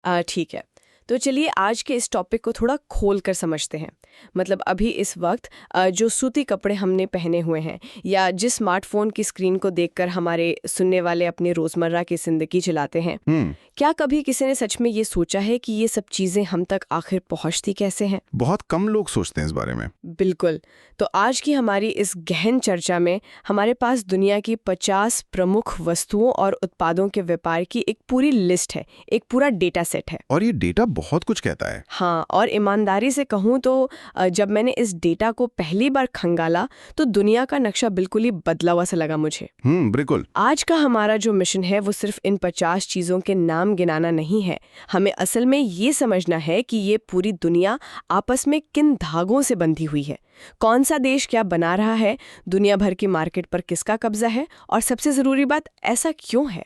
ठीक है। तो चलिए आज के इस टॉपिक को थोड़ा खोल कर समझते हैं। मतलब अभी इस वक्त जो सूती कपड़े हमने पहने हुए हैं या जिस स्मार्टफोन की स्क्रीन को देखकर हमारे सुनने वाले अपने रोज़मर्रा की ज़िंदगी चलाते हैं, क्या कभी किसी ने सच में ये सोचा है कि ये सब चीज़ें हम तक आखिर पहुँचती कैसे हैं? बहुत कम लोग सोचते हैं इस बारे में। बिल्कुल। तो आज की हमारी इस गहन चर्चा में हमारे पास दुनिया की 50 प्रमुख वस्तुओं और उत्पादों के व्यापार की एक पूरी लिस्ट है, एक पूरा डेटा सेट है। और ये डेटा बहुत कुछ कहता है। हाँ, और ईमानदारी से कहूँ तो जब मैंने इस डेटा को पहली बार खंगाला तो दुनिया का नक्शा बिल्कुल ही बदला हुआ सा लगा मुझे। बिल्कुल। आज का हमारा जो मिशन है वो सिर्फ इन 50 चीज़ों के नाम गिनाना नहीं है। हमें असल में ये समझना है कि ये पूरी दुनिया आपस में किन धागों से बंधी हुई है, कौन सा देश क्या बना रहा है, दुनिया भर की मार्केट पर किसका कब्जा है, और सबसे ज़रूरी बात, ऐसा क्यों है।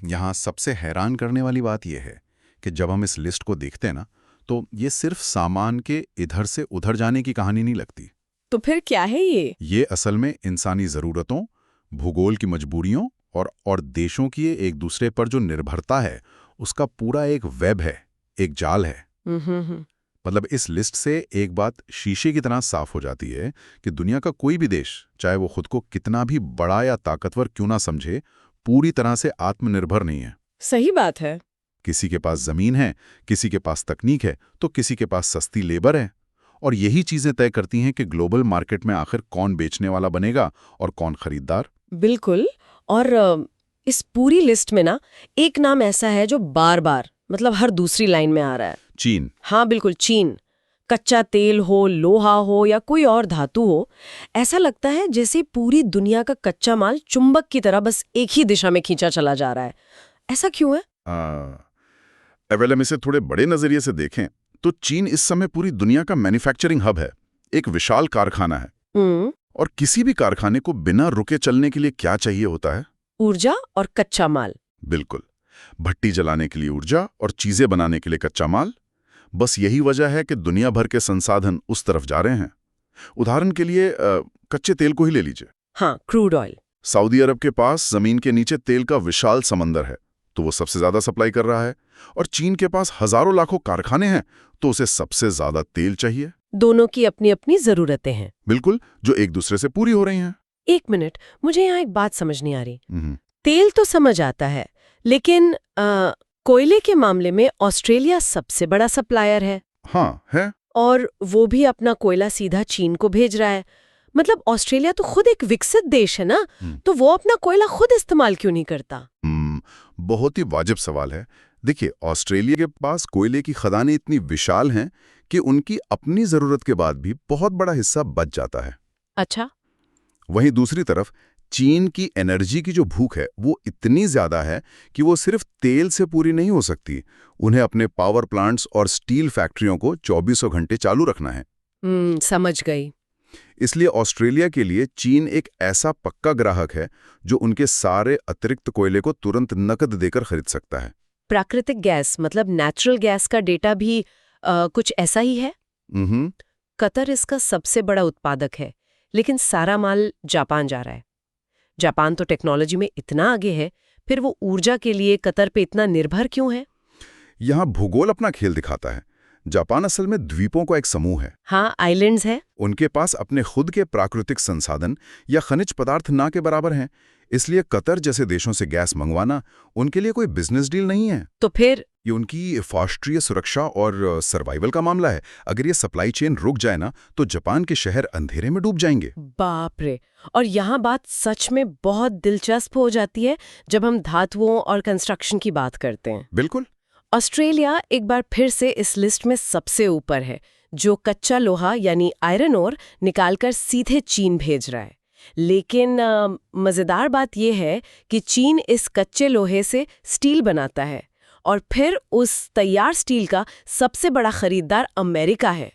यहाँ सबसे हैरान करने वाली बात यह है कि जब हम इस लिस्ट को देखते हैं ना, तो ये सिर्फ सामान के इधर से उधर जाने की कहानी नहीं लगती। तो फिर क्या है ये? ये असल में इंसानी ज़रूरतों, भूगोल की मजबूरियों और देशों की एक दूसरे पर जो निर्भरता है, उसका पूरा एक वेब है, एक जाल है। मतलब इस लिस्ट से एक बात शीशे की तरह साफ हो जाती है कि दुनिया का कोई भी देश, चाहे वो खुद को कितना भी बड़ा या ताकतवर क्यों ना समझे, पूरी तरह से आत्मनिर्भर नहीं है। सही बात है। किसी के पास जमीन है, किसी के पास तकनीक है, तो किसी के पास सस्ती लेबर है। और यही चीजें तय करती हैं कि ग्लोबल मार्केट में आखिर कौन बेचने वाला बनेगा और कौन खरीदार। बिल्कुल। और इस पूरी लिस्ट में ना एक नाम ऐसा है जो बार बार मतलब हर दूसरी लाइन में आ रहा है। चीन। हाँ बिल्कुल, चीन। कच्चा तेल हो, लोहा हो या कोई और धातु हो, ऐसा लगता है जैसे पूरी दुनिया का कच्चा माल चुंबक की तरह बस एक ही दिशा में खींचा चला जा रहा है। ऐसा क्यों है? अगर हम इसे थोड़े बड़े नजरिए से देखें तो चीन इस समय पूरी दुनिया का मैन्युफैक्चरिंग हब है, एक विशाल कारखाना है। और किसी भी कारखाने को बिना रुके चलने के लिए क्या चाहिए होता है? ऊर्जा और कच्चा माल। बिल्कुल। भट्टी जलाने के लिए ऊर्जा और चीजें बनाने के लिए कच्चा माल। बस यही वजह है कि दुनिया भर के संसाधन उस तरफ जा रहे हैं। उदाहरण के लिए कच्चे तेल को ही ले लीजिए। हाँ, क्रूड ऑयल। सऊदी अरब के पास जमीन के नीचे तेल का विशाल समंदर है, तो वो सबसे ज्यादा सप्लाई कर रहा है। और चीन के पास हजारों लाखों कारखाने हैं, तो उसे सबसे ज्यादा तेल चाहिए। दोनों की अपनी अपनी जरूरतें हैं। बिल्कुल, जो एक दूसरे से पूरी हो रही हैं। एक मिनट, मुझे यहाँ एक बात समझ नहीं आ रही। तेल तो समझ आता है, लेकिन कोयले के मामले में ऑस्ट्रेलिया सबसे बड़ा सप्लायर है। हाँ है। और वो भी अपना कोयला सीधा चीन को भेज रहा है। मतलब ऑस्ट्रेलिया तो खुद एक विकसित देश है ना, तो वो अपना कोयला खुद इस्तेमाल क्यों नहीं करता? बहुत ही वाजिब सवाल है। देखिए, ऑस्ट्रेलिया के पास कोयले की खदानें इतनी विशाल हैं कि उनकी अपनी जरूरत के बाद भी बहुत बड़ा हिस्सा बच जाता है। अच्छा। वहीं दूसरी तरफ चीन की एनर्जी की जो भूख है वो इतनी ज्यादा है कि वो सिर्फ तेल से पूरी नहीं हो सकती। उन्हें अपने पावर प्लांट्स और स्टील फैक्ट्रियों को 24 घंटे चालू रखना है। समझ गई। इसलिए ऑस्ट्रेलिया के लिए चीन एक ऐसा पक्का ग्राहक है जो उनके सारे अतिरिक्त कोयले को तुरंत नकद देकर खरीद सकता है। प्राकृतिक गैस मतलब नेचुरल गैस का डेटा भी कुछ ऐसा ही है। कतर इसका सबसे बड़ा उत्पादक है, लेकिन सारा माल जापान जा रहा है। जापान तो टेक्नोलॉजी में इतना आगे है, फिर वो ऊर्जा के लिए कतर पे इतना निर्भर क्यों है? यहाँ भूगोल अपना खेल दिखाता है। जापान असल में द्वीपों का एक समूह है। हाँ, आइलैंड्स है। उनके पास अपने खुद के प्राकृतिक संसाधन या खनिज पदार्थ ना के बराबर हैं। इसलिए कतर जैसे देशों से गैस मंगवाना उनके लिए कोई बिजनेस डील नहीं है। तो फिर ये उनकी राष्ट्रीय सुरक्षा और सर्वाइवल का मामला है। अगर ये सप्लाई चेन रुक जाए ना, तो जापान के शहर अंधेरे में डूब जाएंगे। बाप रे। और यहाँ बात सच में बहुत दिलचस्प हो जाती है जब हम धातुओं और कंस्ट्रक्शन की बात करते हैं। बिल्कुल। ऑस्ट्रेलिया एक बार फिर से इस लिस्ट में सबसे ऊपर है, जो कच्चा लोहा यानी आयरन ओर निकालकर सीधे चीन भेज रहा है। लेकिन मज़ेदार बात यह है कि चीन इस कच्चे लोहे से स्टील बनाता है, और फिर उस तैयार स्टील का सबसे बड़ा खरीदार अमेरिका है।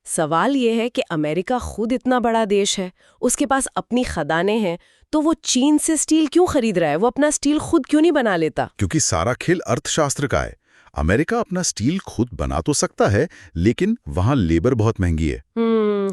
सवाल यह है कि अमेरिका खुद इतना बड़ा देश है, उसके पास अपनी खदानें हैं, तो वो चीन से स्टील क्यों खरीद रहा है? वो अपना स्टील खुद क्यों नहीं बना लेता? क्योंकि सारा खेल अर्थशास्त्र का है। अमेरिका अपना स्टील खुद बना तो सकता है, लेकिन वहां लेबर बहुत महंगी है।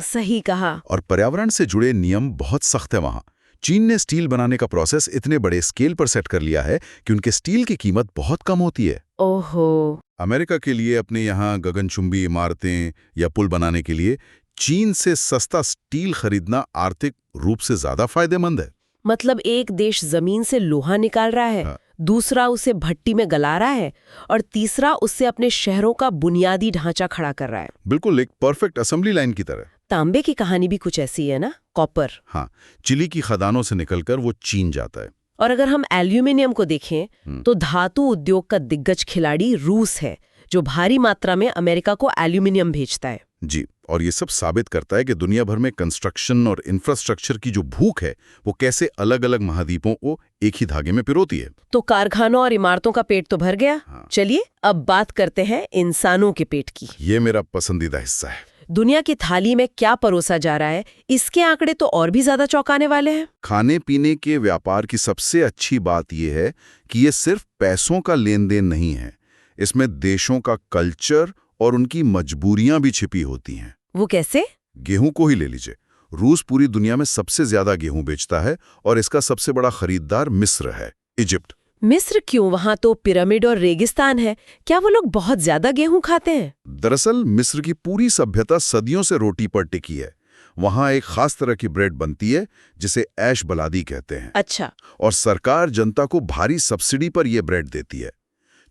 सही कहा। और पर्यावरण से जुड़े नियम बहुत सख्त है वहां। चीन ने स्टील बनाने का प्रोसेस इतने बड़े स्केल पर सेट कर लिया है कि उनके स्टील की कीमत बहुत कम होती है। ओहो। अमेरिका के लिए अपने यहाँ गगनचुंबी इमारतें या पुल बनाने के लिए चीन से सस्ता स्टील खरीदना आर्थिक रूप से ज्यादा फायदेमंद है। मतलब एक देश जमीन से लोहा निकाल रहा है, हाँ। दूसरा उसे भट्टी में गला रहा है, और तीसरा उससे अपने शहरों का बुनियादी ढांचा खड़ा कर रहा है। बिल्कुल एक परफेक्ट असेंबली लाइन की तरह। तांबे की कहानी भी कुछ ऐसी है ना, कॉपर। हाँ, चिली की खदानों से निकलकर वो चीन जाता है। और अगर हम एल्यूमिनियम को देखें तो धातु उद्योग का दिग्गज खिलाड़ी रूस है, जो भारी मात्रा में अमेरिका को एल्यूमिनियम भेजता है। जी, और ये सब साबित करता है कि दुनिया भर में कंस्ट्रक्शन और इंफ्रास्ट्रक्चर की जो भूख है वो कैसे अलग अलग महाद्वीपों को एक ही धागे में पिरोती है। तो कारखानों और इमारतों का पेट तो भर गया। हाँ। चलिए अब बात करते हैं इंसानों के पेट की। ये मेरा पसंदीदा हिस्सा है। दुनिया की थाली में क्या परोसा जा रहा है, इसके आंकड़े तो और भी ज्यादा चौंकाने वाले हैं। खाने पीने के व्यापार की सबसे अच्छी बात यह है कि ये सिर्फ पैसों का लेन देन नहीं है, इसमें देशों का कल्चर और उनकी मजबूरियां भी छिपी होती हैं। वो कैसे? गेहूं को ही ले लीजिए। रूस पूरी दुनिया में सबसे ज्यादा गेहूं बेचता है और इसका सबसे बड़ा खरीदार मिस्र है, इजिप्ट। मिस्र क्यों? वहां तो पिरामिड और रेगिस्तान है, क्या वो लोग बहुत ज्यादा गेहूं खाते हैं? दरअसल मिस्र की पूरी सभ्यता सदियों से रोटी पर टिकी है। वहां एक खास तरह की ब्रेड बनती है जिसे ऐश बलादी कहते हैं। अच्छा। और सरकार जनता को भारी सब्सिडी पर यह ब्रेड देती है।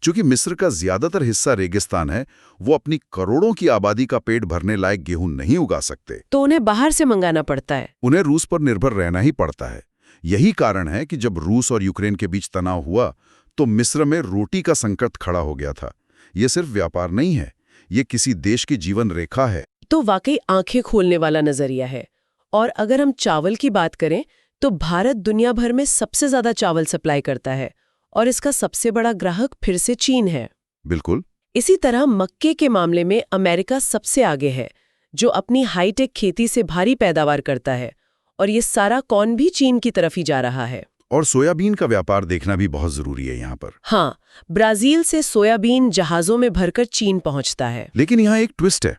चूंकि मिस्र का ज्यादातर हिस्सा रेगिस्तान है, वो अपनी करोड़ों की आबादी का पेट भरने लायक गेहूं नहीं उगा सकते, तो उन्हें बाहर से मंगाना पड़ता है। उन्हें रूस पर निर्भर रहना ही पड़ता है। यही कारण है कि जब रूस और यूक्रेन के बीच तनाव हुआ तो मिस्र में रोटी का संकट खड़ा हो गया था। ये सिर्फ व्यापार नहीं है, ये किसी देश की जीवन रेखा है। तो वाकई आंखें खोलने वाला नजरिया है। और अगर हम चावल की बात करें तो भारत दुनिया भर में सबसे ज्यादा चावल सप्लाई करता है, और इसका सबसे बड़ा ग्राहक फिर से चीन है। बिल्कुल। इसी तरह मक्के के मामले में अमेरिका सबसे आगे है, जो अपनी हाईटेक खेती से भारी पैदावार करता है, और ये सारा कॉर्न भी चीन की तरफ ही जा रहा है। और सोयाबीन का व्यापार देखना भी बहुत जरूरी है यहाँ पर। हाँ, ब्राजील से सोयाबीन जहाजों में भरकर चीन पहुंचता है। लेकिन यहाँ एक ट्विस्ट है।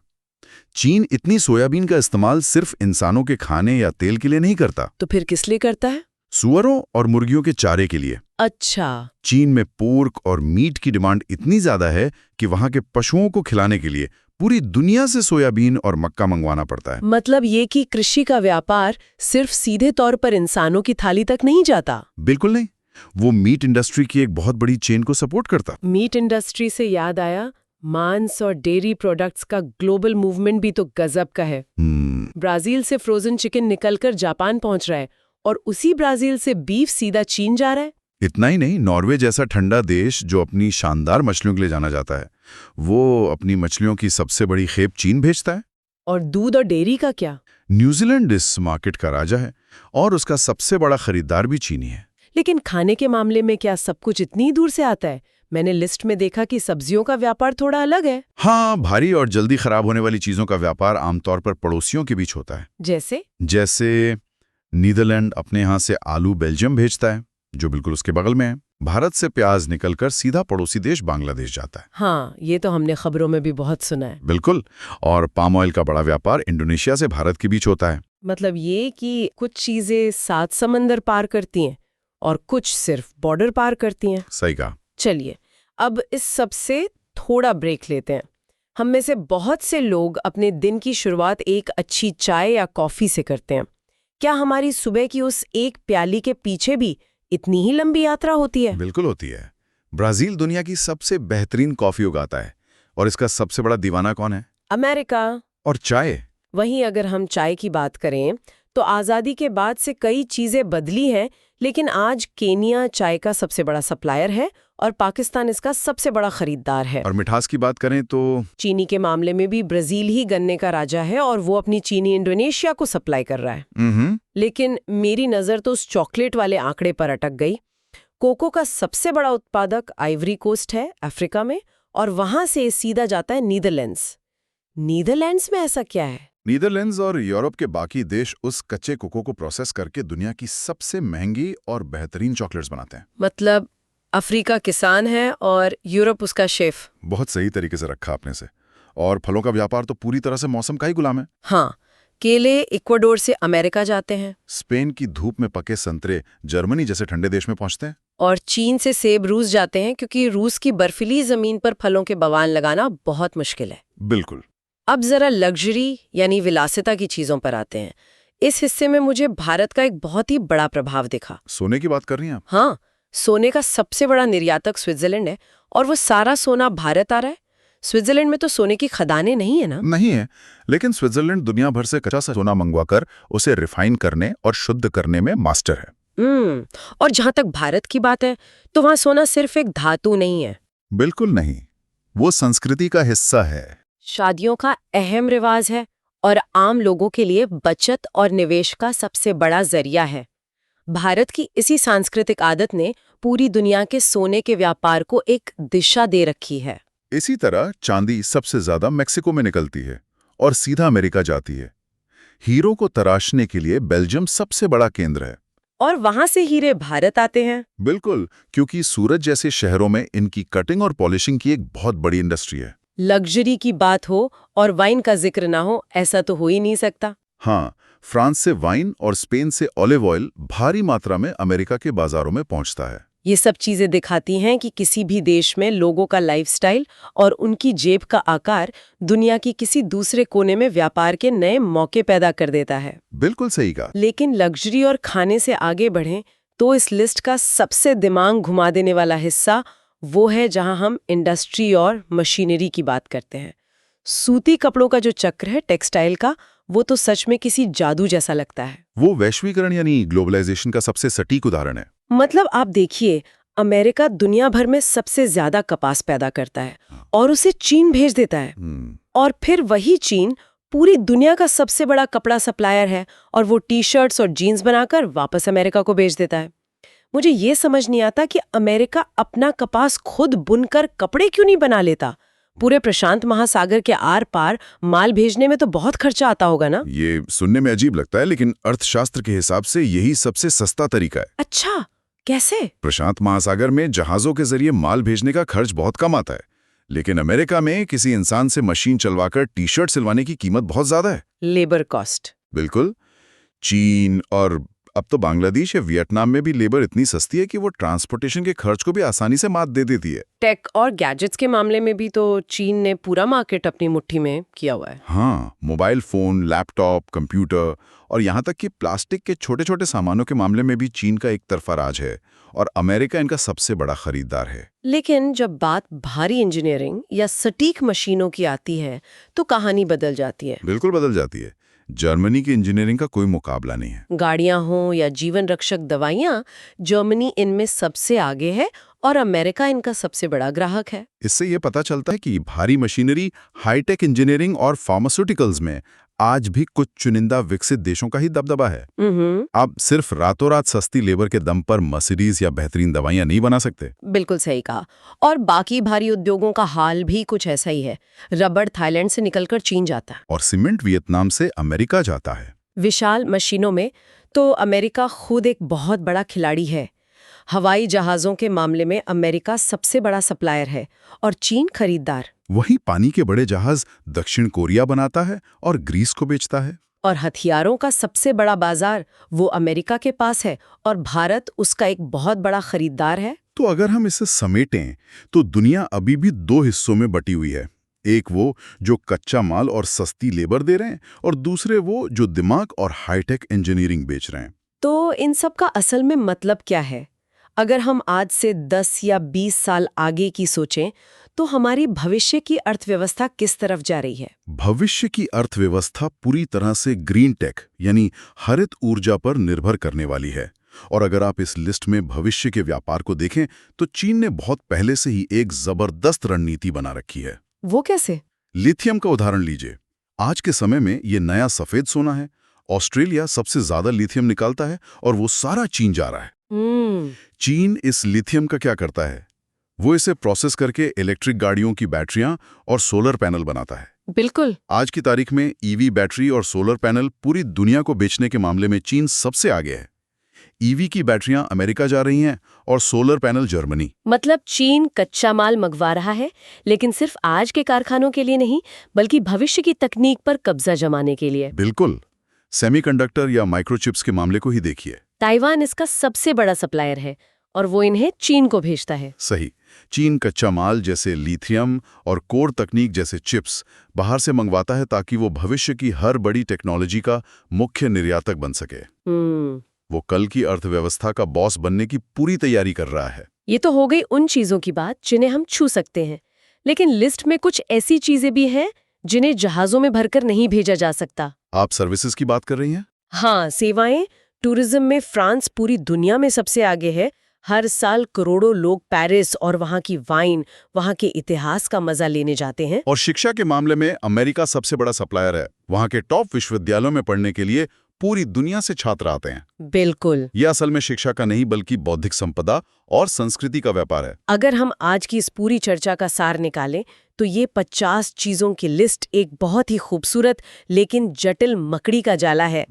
चीन इतनी सोयाबीन का इस्तेमाल सिर्फ इंसानों के खाने या तेल के लिए नहीं करता। तो फिर किस लिए करता है? सुअरों और मुर्गियों के चारे के लिए। अच्छा। चीन में पोर्क और मीट की डिमांड इतनी ज्यादा है कि वहां के पशुओं को खिलाने के लिए पूरी दुनिया से सोयाबीन और मक्का मंगवाना पड़ता है। मतलब ये कि कृषि का व्यापार सिर्फ सीधे तौर पर इंसानों की थाली तक नहीं जाता। बिल्कुल नहीं, वो मीट इंडस्ट्री की एक बहुत बड़ी चेन को सपोर्ट करता। मीट इंडस्ट्री से याद आया, मांस और डेयरी प्रोडक्ट्स का ग्लोबल मूवमेंट भी तो गजब का है। ब्राजील से फ्रोजन चिकन निकलकर जापान पहुंच रहा है, और उसी ब्राजील से बीफ सीधा चीन जा रहा है। इतना ही नहीं, नॉर्वे जैसा ठंडा देश जो अपनी शानदार मछलियों के लिए जाना जाता है, वो अपनी मछलियों की सबसे बड़ी खेप चीन भेजता है। और दूध और डेयरी का क्या? न्यूजीलैंड इस मार्केट का राजा है और उसका सबसे बड़ा खरीदार भी चीनी है। लेकिन खाने के मामले में क्या सब कुछ इतनी दूर से आता है? मैंने लिस्ट में देखा कि सब्जियों का व्यापार थोड़ा अलग है। हाँ, भारी और जल्दी खराब होने वाली चीजों का व्यापार आमतौर पर पड़ोसियों के बीच होता है। जैसे नीदरलैंड अपने यहाँ से आलू बेल्जियम भेजता है, जो बिल्कुल उसके बगल में है। भारत से प्याज निकलकर सीधा पड़ोसी देश बांग्लादेश जाता है। हाँ, ये तो हमने खबरों में भी बहुत सुना है। बिल्कुल। और पाम ऑयल का बड़ा व्यापार इंडोनेशिया से भारत के बीच होता है। मतलब ये कि कुछ चीजें 7 समंदर पार करती हैं और कुछ सिर्फ बॉर्डर पार करती हैं। सही कहा। चलिए अब इस सब से थोड़ा ब्रेक लेते हैं। हम में से बहुत से लोग अपने दिन की शुरुआत एक अच्छी चाय या कॉफी से करते हैं। क्या हमारी सुबह की उस एक प्याली के पीछे भी इतनी ही लंबी यात्रा होती है? बिल्कुल होती है। ब्राजील दुनिया की सबसे बेहतरीन कॉफी उगाता है, और इसका सबसे बड़ा दीवाना कौन है? अमेरिका। और चाय। वहीं अगर हम चाय की बात करें तो आज़ादी के बाद से कई चीजें बदली हैं, लेकिन आज केनिया चाय का सबसे बड़ा सप्लायर है और पाकिस्तान इसका सबसे बड़ा खरीदार है। और मिठास की बात करें तो चीनी के मामले में भी ब्राजील ही गन्ने का राजा है, और वो अपनी चीनी इंडोनेशिया को सप्लाई कर रहा है। लेकिन मेरी नज़र तो उस चॉकलेट वाले आंकड़े पर अटक गई। कोको का सबसे बड़ा उत्पादक आइवरी कोस्ट है अफ्रीका में, और वहां से सीधा जाता है नीदरलैंड्स। नीदरलैंड्स में ऐसा क्या है? नीदरलैंड्स और यूरोप के बाकी देश उस कच्चे कोको को प्रोसेस करके दुनिया की सबसे महंगी और बेहतरीन चॉकलेट्स बनाते हैं। मतलब अफ्रीका किसान है और यूरोप उसका शेफ। बहुत सही तरीके से रखा आपने से। और फलों का व्यापार तो पूरी तरह से मौसम का ही गुलाम है। हाँ, केले इक्वाडोर से अमेरिका जाते हैं। स्पेन की धूप में पके संतरे जर्मनी जैसे ठंडे देश में पहुंचते हैं। और चीन से सेब रूस जाते हैं क्योंकि रूस की बर्फीली जमीन पर फलों के बवान लगाना बहुत मुश्किल है। बिल्कुल। अब जरा लग्जरी यानी विलासिता की चीजों पर आते हैं। इस हिस्से में मुझे भारत का एक बहुत ही बड़ा प्रभाव दिखा। सोने की बात कर रही हैं आप? हाँ, सोने का सबसे बड़ा निर्यातक स्विट्जरलैंड है और वो सारा सोना भारत आ रहा है। स्विट्जरलैंड में तो सोने की खदानें नहीं है ना? नहीं है, लेकिन स्विट्जरलैंड दुनिया भर से कच्चा सोना मंगवाकर उसे रिफाइन करने और शुद्ध करने में मास्टर है। और जहां तक भारत की बात है तो वहां सोना सिर्फ एक धातु नहीं है। बिल्कुल नहीं, वो संस्कृति का हिस्सा है। शादियों का अहम रिवाज है और आम लोगों के लिए बचत और निवेश का सबसे बड़ा जरिया है। भारत की इसी सांस्कृतिक आदत ने पूरी दुनिया के सोने के व्यापार को एक दिशा दे रखी है। इसी तरह चांदी सबसे ज्यादा मेक्सिको में निकलती है और सीधा अमेरिका जाती है। हीरो को तराशने के लिए बेल्जियम सबसे बड़ा केंद्र है। और वहां से हीरे भारत आते हैं। बिल्कुल, क्योंकि सूरत जैसे शहरों में इनकी कटिंग और पॉलिशिंग की एक बहुत बड़ी इंडस्ट्री है। लग्जरी की बात हो और वाइन का जिक्र ना हो, ऐसा तो हो ही नहीं सकता। हाँ, फ्रांस से वाइन और स्पेन से ऑलिव ऑयल भारी मात्रा में अमेरिका के बाजारों में पहुंचता है। ये सब चीजें दिखाती हैं कि किसी भी देश में लोगों का लाइफस्टाइल और उनकी जेब का आकार दुनिया की किसी दूसरे कोने में व्यापार के नए मौके पैदा कर देता है। बिल्कुल सही कहा। लेकिन लग्जरी और खाने से आगे बढ़ें तो इस लिस्ट का सबसे दिमाग घुमा देने वाला हिस्सा वो है जहां हम इंडस्ट्री और मशीनरी की बात करते हैं। सूती कपड़ों का जो चक्र है टेक्सटाइल का, वो तो सच में किसी जादू जैसा लगता है। वो वैश्वीकरण यानी ग्लोबलाइजेशन का सबसे सटीक उदाहरण है। मतलब आप देखिए, अमेरिका दुनिया भर में सबसे ज्यादा कपास पैदा करता है और उसे चीन भेज देता है। और फिर वही चीन पूरी दुनिया का सबसे बड़ा कपड़ा सप्लायर है और वो टी-शर्ट्स और जीन्स बनाकर वापस अमेरिका को भेज देता है। मुझे ये समझ नहीं आता कि अमेरिका अपना कपास खुद बुनकर कपड़े क्यों नहीं बना लेता। पूरे प्रशांत महासागर के आर पार माल भेजने में तो बहुत खर्चा आता होगा ना? ये सुनने में अजीब लगता है, लेकिन अर्थशास्त्र के हिसाब से यही सबसे सस्ता तरीका है। अच्छा, कैसे? प्रशांत महासागर में जहाजों के जरिए माल भेजने का खर्च बहुत कम आता है, लेकिन अमेरिका में किसी इंसान से मशीन चलवाकर टी-शर्ट सिलवाने की कीमत बहुत ज्यादा है। Labour cost. बिल्कुल। चीन और अब तो बांग्लादेश या वियतनाम में भी लेबर इतनी सस्ती है कि वो ट्रांसपोर्टेशन के खर्च को भी आसानी से मात दे देती है। टेक और गैजेट्स के मामले में भी तो चीन ने पूरा मार्केट अपनी मुट्ठी में किया हुआ है। हाँ, मोबाइल फोन, लैपटॉप, कंप्यूटर और यहाँ तक कि प्लास्टिक के छोटे छोटे सामानों के मामले में भी चीन का एक तरफा राज है और अमेरिका इनका सबसे बड़ा खरीदार है। लेकिन जब बात भारी इंजीनियरिंग या सटीक मशीनों की आती है तो कहानी बदल जाती है। बिल्कुल बदल जाती है। जर्मनी की इंजीनियरिंग का कोई मुकाबला नहीं है। गाड़ियां हों या जीवन रक्षक दवाइयां, जर्मनी इनमें सबसे आगे है और अमेरिका इनका सबसे बड़ा ग्राहक है। इससे ये पता चलता है कि भारी मशीनरी, हाईटेक इंजीनियरिंग और फार्मास्यूटिकल्स में आज भी कुछ चुनिंदा विकसित देशों का ही दबदबा है। आप सिर्फ रातों रात सस्ती लेबर के दम पर मर्सिडीज या बेहतरीन दवाइयां नहीं बना सकते। बिल्कुल सही कहा। और बाकी भारी उद्योगों का हाल भी कुछ ऐसा ही है। रबड़ थाईलैंड से निकलकर चीन जाता है और सीमेंट वियतनाम से अमेरिका जाता है। विशाल मशीनों में तो अमेरिका खुद एक बहुत बड़ा खिलाड़ी है। हवाई जहाज़ों के मामले में अमेरिका सबसे बड़ा सप्लायर है और चीन खरीदार। वहीं पानी के बड़े जहाज दक्षिण कोरिया बनाता है और ग्रीस को बेचता है। और हथियारों का सबसे बड़ा बाजार वो अमेरिका के पास है और भारत उसका एक बहुत बड़ा खरीदार है। तो अगर हम इसे समेटें तो दुनिया अभी भी दो हिस्सों में बटी हुई है। एक वो जो कच्चा माल और सस्ती लेबर दे रहे हैं और दूसरे वो जो दिमाग और हाईटेक इंजीनियरिंग बेच रहे हैं। तो इन सब का असल में मतलब क्या है? अगर हम आज से 10 या 20 साल आगे की सोचें तो हमारी भविष्य की अर्थव्यवस्था किस तरफ जा रही है? भविष्य की अर्थव्यवस्था पूरी तरह से ग्रीन टेक यानी हरित ऊर्जा पर निर्भर करने वाली है। और अगर आप इस लिस्ट में भविष्य के व्यापार को देखें तो चीन ने बहुत पहले से ही एक जबरदस्त रणनीति बना रखी है। वो कैसे? लिथियम का उदाहरण लीजिए। आज के समय में ये नया सफेद सोना है। ऑस्ट्रेलिया सबसे ज्यादा लिथियम निकालता है और वो सारा चीन जा रहा है। चीन इस लिथियम का क्या करता है? वो इसे प्रोसेस करके इलेक्ट्रिक गाड़ियों की बैटरियां और सोलर पैनल बनाता है। बिल्कुल। आज की तारीख में ईवी बैटरी और सोलर पैनल पूरी दुनिया को बेचने के मामले में चीन सबसे आगे है। ईवी की बैटरियां अमेरिका जा रही हैं और सोलर पैनल जर्मनी। मतलब चीन कच्चा माल मंगवा रहा है, लेकिन सिर्फ आज के कारखानों के लिए नहीं, बल्कि भविष्य की तकनीक पर कब्जा जमाने के लिए। बिल्कुल। सेमीकंडक्टर या माइक्रोचिप्स के मामले को ही देखिए। ताइवान इसका सबसे बड़ा सप्लायर है और वो इन्हें चीन को भेजता है। सही। चीन कच्चा माल जैसे लिथियम और कोर तकनीक जैसे चिप्स बाहर से मंगवाता है ताकि वो भविष्य की हर बड़ी टेक्नोलॉजी का मुख्य निर्यातक बन सके। वो कल की अर्थव्यवस्था का बॉस बनने की पूरी तैयारी कर रहा है। ये तो हो गई उन चीजों की बात जिन्हें हम छू सकते हैं, लेकिन लिस्ट में कुछ ऐसी चीजें भी हैं जिन्हें जहाजों में भरकर नहीं भेजा जा सकता। आप सर्विसेज की बात कर रही हैं? हाँ, सेवाएं। टूरिज्म में फ्रांस पूरी दुनिया में सबसे आगे है। हर साल करोड़ों लोग पेरिस और वहाँ की वाइन, वहाँ के इतिहास का मजा लेने जाते हैं। और शिक्षा के मामले में अमेरिका सबसे बड़ा सप्लायर है। वहाँ के टॉप विश्वविद्यालयों में पढ़ने के लिए पूरी दुनिया से छात्र आते हैं। बिल्कुल। यह असल में शिक्षा का नहीं बल्कि बौद्धिक संपदा और संस्कृति का व्यापार है। अगर हम आज की इस पूरी चर्चा का सार निकालें तो ये 50 चीजों की लिस्ट एक बहुत ही खूबसूरत लेकिन जटिल मकड़ी का जाला है।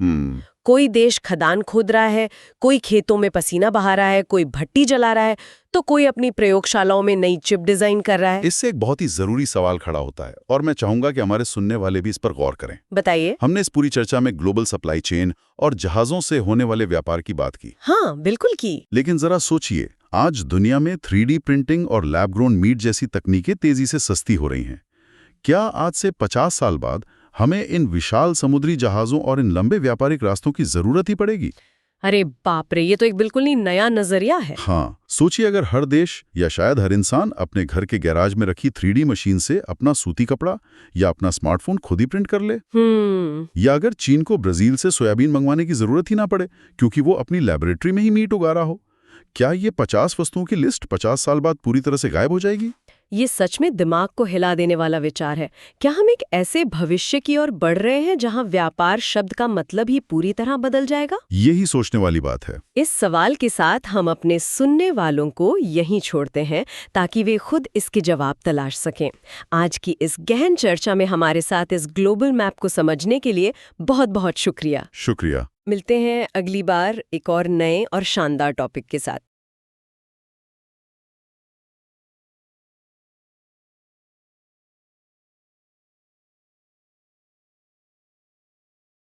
कोई देश खदान खोद रहा है, कोई खेतों में पसीना बहा रहा है, कोई भट्टी जला रहा है, तो कोई अपनी प्रयोगशालाओं में नई चिप डिजाइन कर रहा है। इससे एक बहुत ही जरूरी सवाल खड़ा होता है और मैं चाहूंगा कि हमारे सुनने वाले भी इस पर गौर करें। बताइए। हमने इस पूरी चर्चा में ग्लोबल सप्लाई चेन और जहाजों से होने वाले व्यापार की बात की। हाँ, बिल्कुल की। लेकिन जरा सोचिए, आज दुनिया में 3D प्रिंटिंग और लैब ग्रोन मीट जैसी तकनीकें तेजी से सस्ती हो रही हैं। क्या आज से 50 साल बाद हमें इन विशाल समुद्री जहाजों और इन लंबे व्यापारिक रास्तों की जरूरत ही पड़ेगी? अरे बाप रे, ये तो एक बिल्कुल ही नया नजरिया है। हाँ, सोचिए अगर हर देश या शायद हर इंसान अपने घर के गैराज में रखी 3D मशीन से अपना सूती कपड़ा या अपना स्मार्टफोन खुद ही प्रिंट कर ले। या अगर चीन को ब्राजील से सोयाबीन मंगवाने की जरूरत ही ना पड़े क्योंकि वो अपनी लैबोरेटरी में ही मीट उगा रहा हो। क्या ये 50 वस्तुओं की लिस्ट 50 साल बाद पूरी तरह से गायब हो जाएगी? ये सच में दिमाग को हिला देने वाला विचार है। क्या हम एक ऐसे भविष्य की ओर बढ़ रहे हैं जहां व्यापार शब्द का मतलब ही पूरी तरह बदल जाएगा? यही सोचने वाली बात है। इस सवाल के साथ हम अपने सुनने वालों को यहीं छोड़ते हैं ताकि वे खुद इसके जवाब तलाश सकें। आज की इस गहन चर्चा में हमारे साथ इस ग्लोबल मैप को समझने के लिए बहुत बहुत शुक्रिया। शुक्रिया। मिलते हैं अगली बार एक और नए और शानदार टॉपिक के साथ।